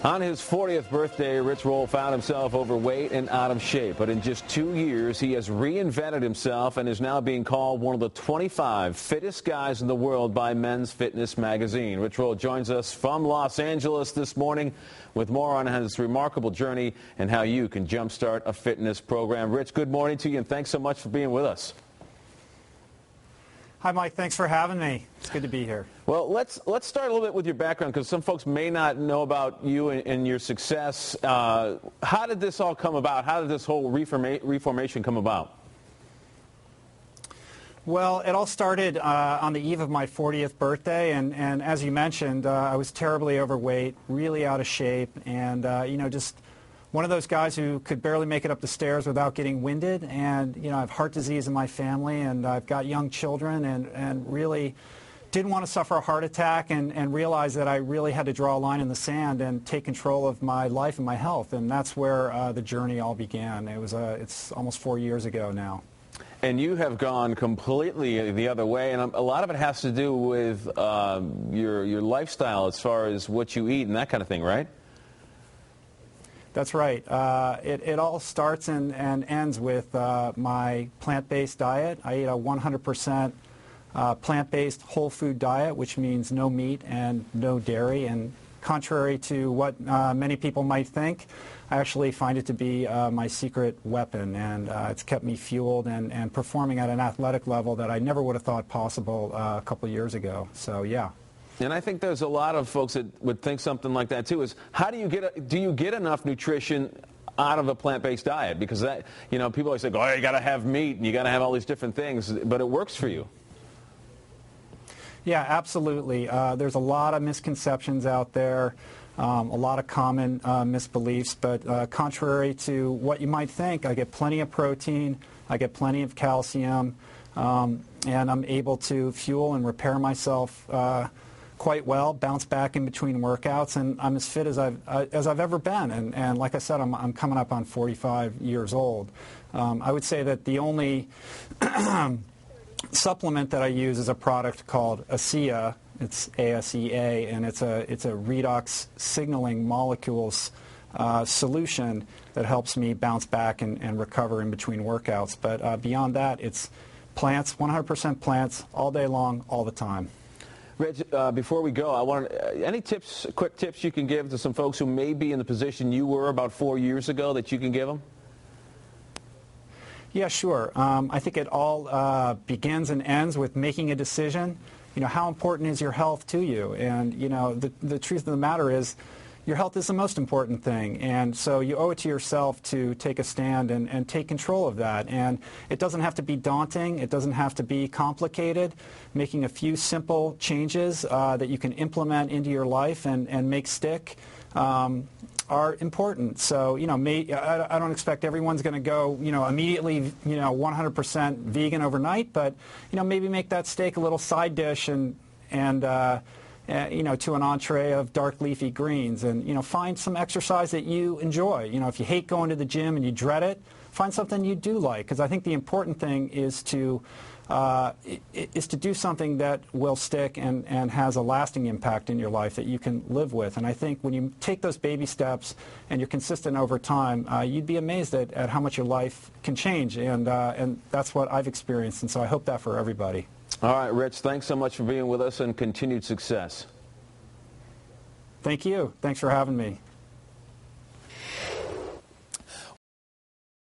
On his 40th birthday, Rich Roll found himself overweight and out of shape. But in just 2 years, he has reinvented himself and is now being called one of the 25 fittest guys in the world by Men's Fitness magazine. Rich Roll joins us from Los Angeles this morning with more on his remarkable journey and how you can jumpstart a fitness program. Rich, good morning to you, and thanks so much for being with us. Hi, Mike. Thanks for having me. It's good to be here. Well, let's start a little bit with your background, because some folks may not know about you and your success. How did this all come about? How did this whole reformation come about? Well, it all started on the eve of my 40th birthday, and as you mentioned, I was terribly overweight, really out of shape, and just one of those guys who could barely make it up the stairs without getting winded. And I have heart disease in my family, and I've got young children, and really didn't want to suffer a heart attack, and realized that I really had to draw a line in the sand and take control of my life and my health. And that's where the journey all began. It's almost 4 years ago now. And you have gone completely the other way, and a lot of it has to do with your lifestyle as far as what you eat and that kind of thing, right? That's right. It all starts and ends with my plant-based diet. I eat a 100% plant-based whole food diet, which means no meat and no dairy. And contrary to what many people might think, I actually find it to be my secret weapon, and it's kept me fueled and performing at an athletic level that I never would have thought possible a couple of years ago. So, yeah. And I think there's a lot of folks that would think something like that too. Is how do you get enough nutrition out of a plant-based diet? Because that, people always say, oh, you got to have meat and you got to have all these different things, but it works for you. Yeah, absolutely. There's a lot of misconceptions out there, a lot of common misbeliefs, but contrary to what you might think, I get plenty of protein, I get plenty of calcium, and I'm able to fuel and repair myself quite well, bounce back in between workouts, and I'm as fit as I've ever been. And like I said, I'm coming up on 45 years old. I would say that the only supplement that I use is a product called ASEA. It's ASEA, and it's a redox signaling molecules solution that helps me bounce back and recover in between workouts. But beyond that, it's plants, 100% plants, all day long, all the time. Rich, before we go, I want any quick tips you can give to some folks who may be in the position you were about 4 years ago that you can give them? Yeah, sure. I think it all begins and ends with making a decision. How important is your health to you? And, the truth of the matter is your health is the most important thing. And so you owe it to yourself to take a stand and take control of that. And it doesn't have to be daunting. It doesn't have to be complicated. Making a few simple changes that you can implement into your life and make stick are important. So, I don't expect everyone's going to go, immediately, 100% vegan overnight, but, maybe make that steak a little side dish and to an entree of dark leafy greens, and, find some exercise that you enjoy. If you hate going to the gym and you dread it, find something you do like, because I think the important thing is to do something that will stick and has a lasting impact in your life that you can live with. And I think when you take those baby steps and you're consistent over time, you'd be amazed at how much your life can change. And that's what I've experienced. And so I hope that for everybody. All right, Rich, thanks so much for being with us, and continued success. Thank you. Thanks for having me.